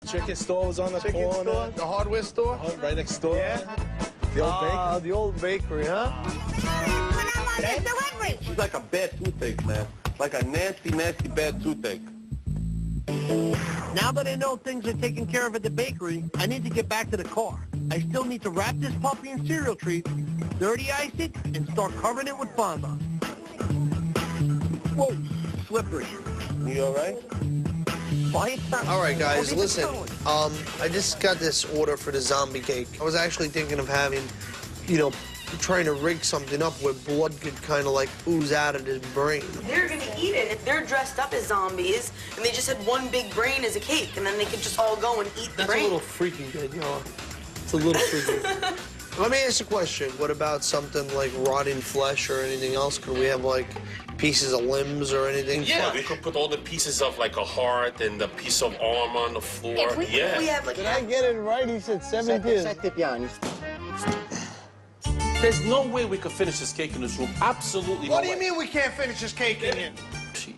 Chicken store was on the corner. Store, the hardware store? Oh, right next door. Yeah. The old bakery. The old bakery, huh? She's like a bad toothache, man. Like a nasty, nasty bad toothache. Now that I know things are taken care of at the bakery, I need to get back to the car. I still need to wrap this puppy in cereal treats, dirty ice it, and start covering it with Fonda. Whoa, slippery. You all right? All right, guys, listen. I just got this order for the zombie cake. I was actually thinking of having, you know, trying to rig something up where blood could kind of like ooze out of his brain. They're gonna eat it. If they're dressed up as zombies and they just had one big brain as a cake, and then they could just all go and eat the brain. That's a little freaky, you know. It's a little freaky. Let me ask a question. What about something like rotting flesh or anything else? Could we have like pieces of limbs or anything? Yeah, we could put all the pieces of like a heart and a piece of arm on the floor. Yeah. We have like. Did I get it right? He said 7 kids. There's no way we could finish this cake in this room. Absolutely no way. What do you mean we can't finish this cake in here? Jeez.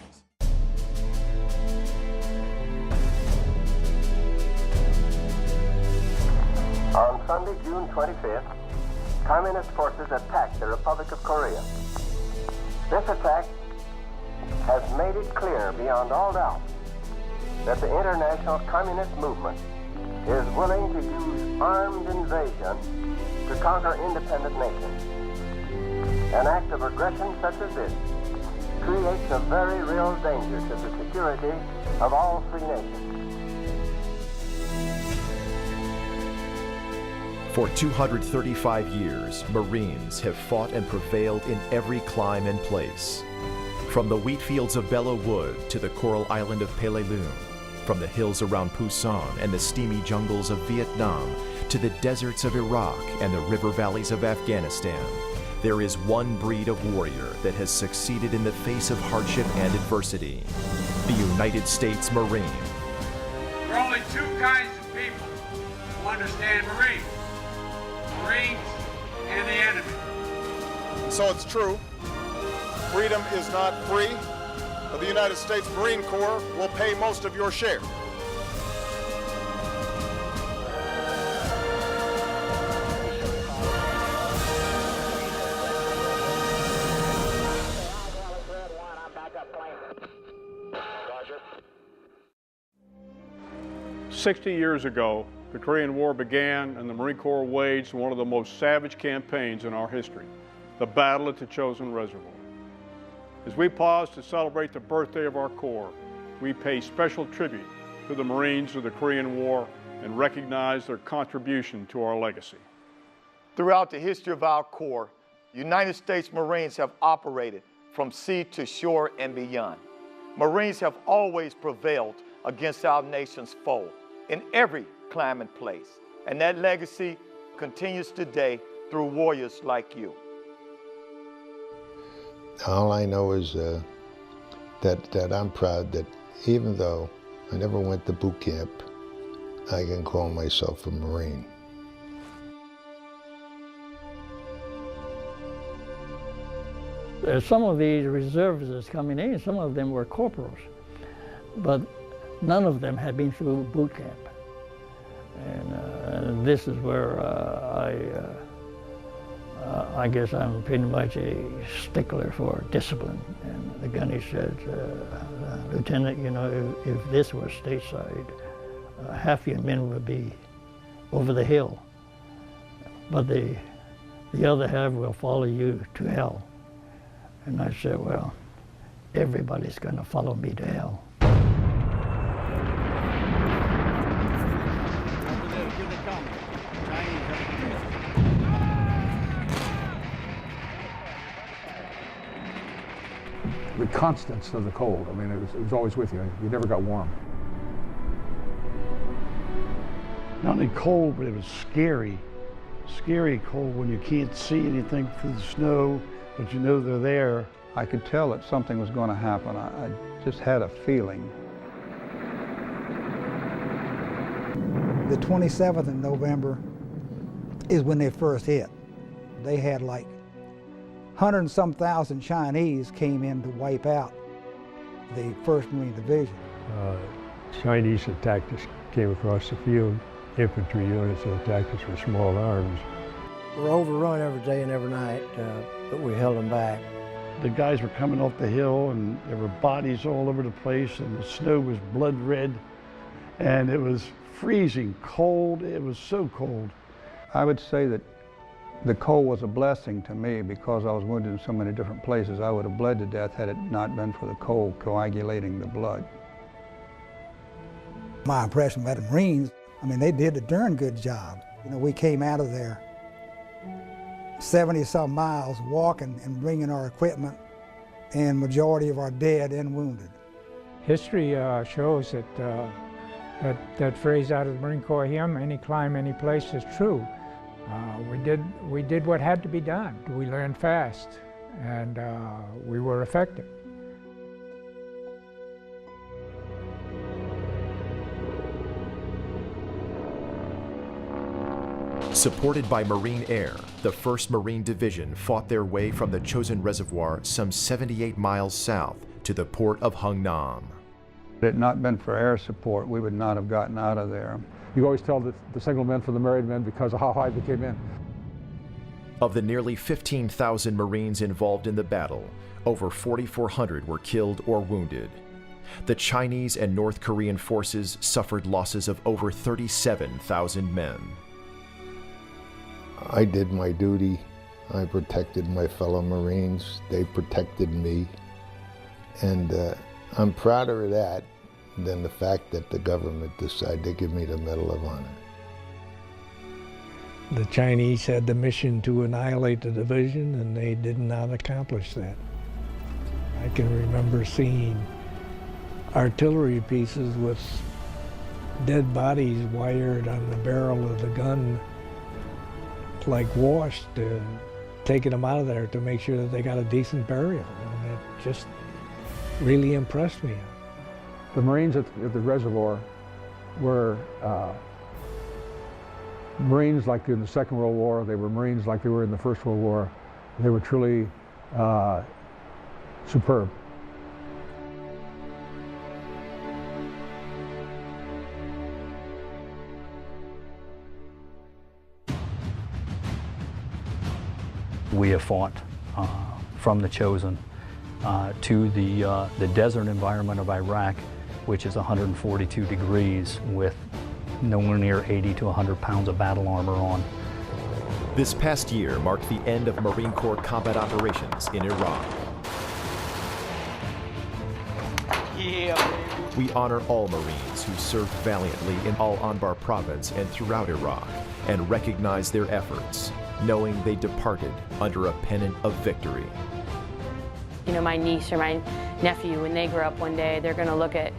On Sunday, June 25th, Communist forces attacked the Republic of Korea. This attack has made it clear beyond all doubt that the international communist movement is willing to use armed invasion to conquer independent nations. An act of aggression such as this creates a very real danger to the security of all free nations. For 235 years, Marines have fought and prevailed in every clime and place. From the wheat fields of Belleau Wood to the coral island of Peleliu, from the hills around Pusan and the steamy jungles of Vietnam to the deserts of Iraq and the river valleys of Afghanistan, there is one breed of warrior that has succeeded in the face of hardship and adversity: the United States Marine. There are only two kinds of people who understand Marines. Marines and the enemy. So it's true. Freedom is not free, but the United States Marine Corps will pay most of your share. Roger. 60 years ago, the Korean War began and the Marine Corps waged one of the most savage campaigns in our history, the Battle at the Chosin Reservoir. As we pause to celebrate the birthday of our Corps, we pay special tribute to the Marines of the Korean War and recognize their contribution to our legacy. Throughout the history of our Corps, United States Marines have operated from sea to shore and beyond. Marines have always prevailed against our nation's foe in every climate and place, and that legacy continues today through warriors like you. All I know is that I'm proud that even though I never went to boot camp, I can call myself a Marine. Some of these reservists coming in, some of them were corporals, but none of them had been through boot camp. And this is where I guess I'm pretty much a stickler for discipline. And the gunny said, Lieutenant, you know, if this was stateside, half your men would be over the hill, but the other half will follow you to hell. And I said, well, everybody's gonna follow me to hell. The constants of the cold. I mean, it was always with you. You never got warm. Not only cold, but it was scary. Scary cold when you can't see anything through the snow, but you know they're there. I could tell that something was going to happen. I just had a feeling. The 27th of November is when they first hit. They had like 100 and some thousand Chinese came in to wipe out the 1st Marine Division. Chinese attacked us, came across the field. Infantry units that attacked us with small arms. We're overrun every day and every night, but we held them back. The guys were coming off the hill and there were bodies all over the place and the snow was blood red and it was freezing cold. It was so cold. I would say that the cold was a blessing to me because I was wounded in so many different places. I would have bled to death had it not been for the cold coagulating the blood. My impression by the Marines, I mean, they did a darn good job. You know, we came out of there 70-some miles walking and bringing our equipment and majority of our dead and wounded. History shows that that phrase out of the Marine Corps hymn, any climb, any place, is true. We did what had to be done. We learned fast, and we were effective. Supported by Marine Air, the 1st Marine Division fought their way from the Chosin Reservoir some 78 miles south to the port of Hungnam. Had it not been for air support, we would not have gotten out of there. You always tell the single men from the married men because of how high they came in. Of the nearly 15,000 Marines involved in the battle, over 4,400 were killed or wounded. The Chinese and North Korean forces suffered losses of over 37,000 men. I did my duty. I protected my fellow Marines. They protected me. And I'm prouder of that than the fact that the government decided to give me the Medal of Honor. The Chinese had the mission to annihilate the division, and they did not accomplish that. I can remember seeing artillery pieces with dead bodies wired on the barrel of the gun, like washed, taking them out of there to make sure that they got a decent burial. And it just really impressed me. The Marines at the reservoir were Marines like in the Second World War. They were Marines like they were in the First World War. They were truly superb. We have fought from the Chosin to the desert environment of Iraq, which is 142 degrees with nowhere near 80 to 100 pounds of battle armor on. This past year marked the end of Marine Corps combat operations in Iraq. Yeah. We honor all Marines who served valiantly in Al-Anbar province and throughout Iraq and recognize their efforts, knowing they departed under a pennant of victory. You know, my niece or my nephew, when they grow up one day, they're going to look at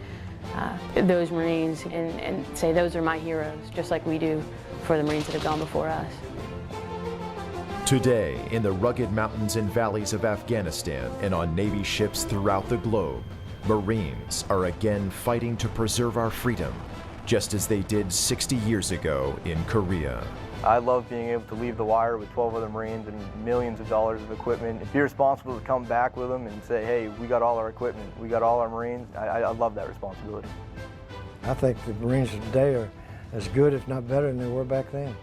those Marines and say, those are my heroes, just like we do for the Marines that have gone before us. Today, in the rugged mountains and valleys of Afghanistan and on Navy ships throughout the globe, Marines are again fighting to preserve our freedom, just as they did 60 years ago in Korea. I love being able to leave the wire with 12 other Marines and millions of dollars of equipment. If you're responsible to come back with them and say, hey, we got all our equipment, we got all our Marines, I love that responsibility. I think the Marines of today are as good, if not better, than they were back then.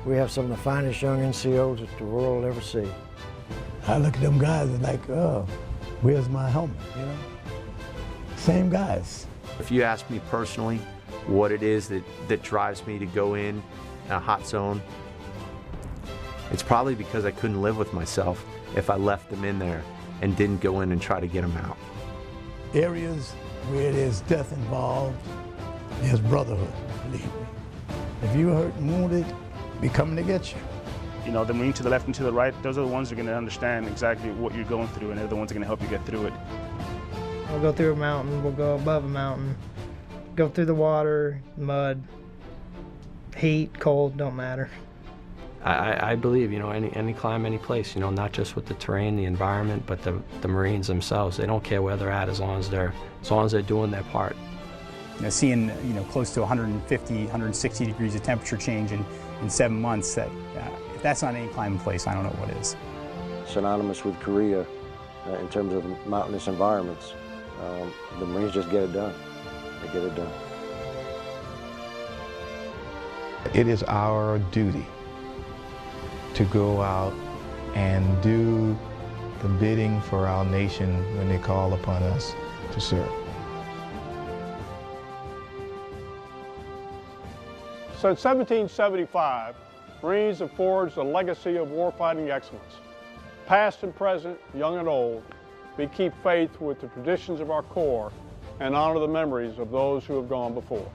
We have some of the finest young NCOs that the world will ever see. I look at them guys and like, oh, where's my helmet, you know? Same guys. If you ask me personally what it is that drives me to go in a hot zone, it's probably because I couldn't live with myself if I left them in there and didn't go in and try to get them out. Areas where there's death involved, there's brotherhood, believe me. If you're hurt and wounded, we're coming to get you. You know, the Marine to the left and to the right, those are the ones who are going to understand exactly what you're going through, and they're the ones that are going to help you get through it. We'll go through a mountain, we'll go above a mountain, go through the water, mud, heat, cold, don't matter. I believe, you know, any climb, any place, you know, not just with the terrain, the environment, but the Marines themselves. They don't care where they're at as long as they're doing their part. You know, seeing, you know, close to 150, 160 degrees of temperature change in 7 months, that if that's not any climbing place, I don't know what is. Synonymous with Korea in terms of mountainous environments. The Marines just get it done. I get it done. It is our duty to go out and do the bidding for our nation when they call upon us to serve. Since 1775, Marines have forged a legacy of warfighting excellence. Past and present, young and old, we keep faith with the traditions of our Corps and honor the memories of those who have gone before.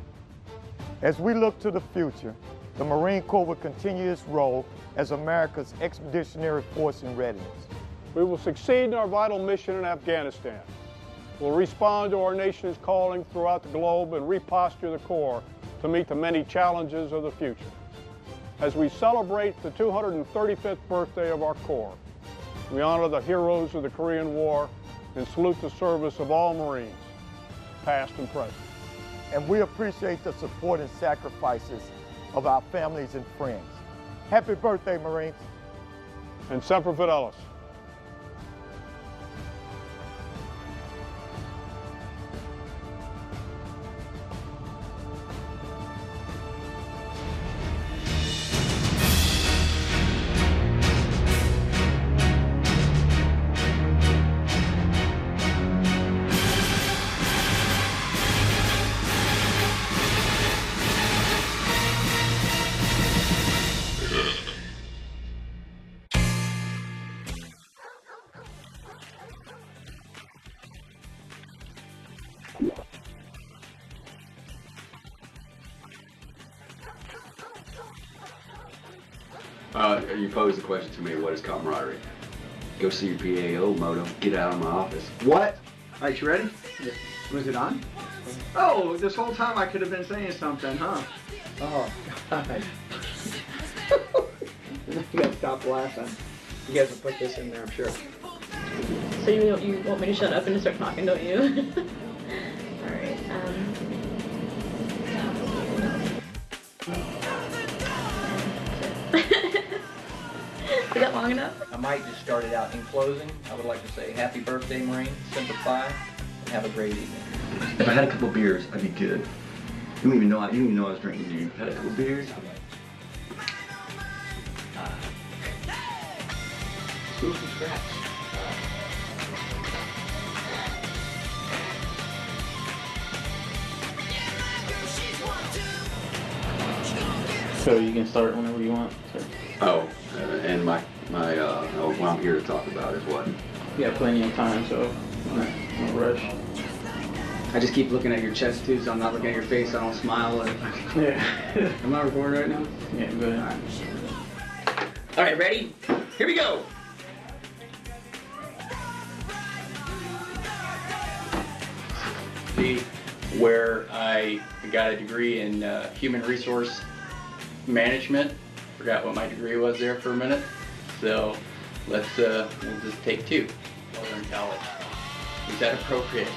As we look to the future, the Marine Corps will continue its role as America's expeditionary force in readiness. We will succeed in our vital mission in Afghanistan. We'll respond to our nation's calling throughout the globe and reposture the Corps to meet the many challenges of the future. As we celebrate the 235th birthday of our Corps, we honor the heroes of the Korean War and salute the service of all Marines, past and present. And we appreciate the support and sacrifices of our families and friends. Happy birthday, Marines. And Semper Fidelis. You posed the question to me, what is camaraderie? Go see your PAO motto, get out of my office. What? All right, you ready? Yeah. Was it on? Oh, this whole time I could have been saying something, huh? Oh, God. You gotta stop laughing. You guys will put this in there, I'm sure. So you want me to shut up and start talking, don't you? Alright, Is that long enough? I might just start it out in closing. I would like to say happy birthday, Marine, Semper Fi, and have a great evening. If I had a couple beers, I'd be good. You didn't even know I was drinking. You had a couple beers. Do some scratch. So you can start whenever you want. Sir. Oh, and what I'm here to talk about is what? You have plenty of time, so no rush. I just keep looking at your chest too, so I'm not looking at your face. I don't smile. Yeah. Am I recording right now? Yeah, go ahead. All right, ready? Here we go. Where I got a degree in human resource management. Forgot what my degree was there for a minute. So we'll just take two while we're in college. Is that appropriate?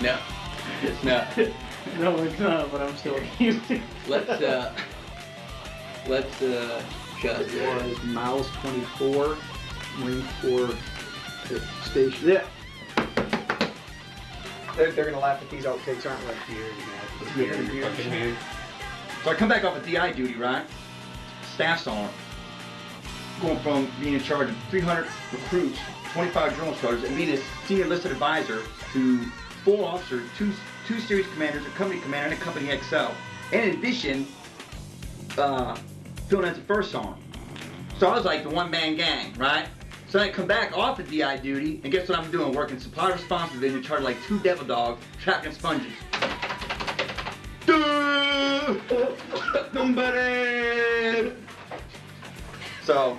No, it's not. No, it's not, but I'm still using. Let's just. It was MALS-29, Marine Corps Station. Yeah. They're gonna laugh at these outtakes, aren't they? So I come back off of DI duty, right? Staff sergeant. Going from being in charge of 300 recruits, 25 drill instructors, and being a senior enlisted advisor to 4 officers, two series commanders, a company commander, and a company XL. And in addition, filling as a first sergeant. So I was like the one-man gang, right? So I come back off of DI duty, and guess what I'm doing? Working supply response division, in charge of like 2 devil dogs, tracking sponges. Somebody! So.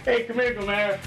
Hey, come here, Gomera.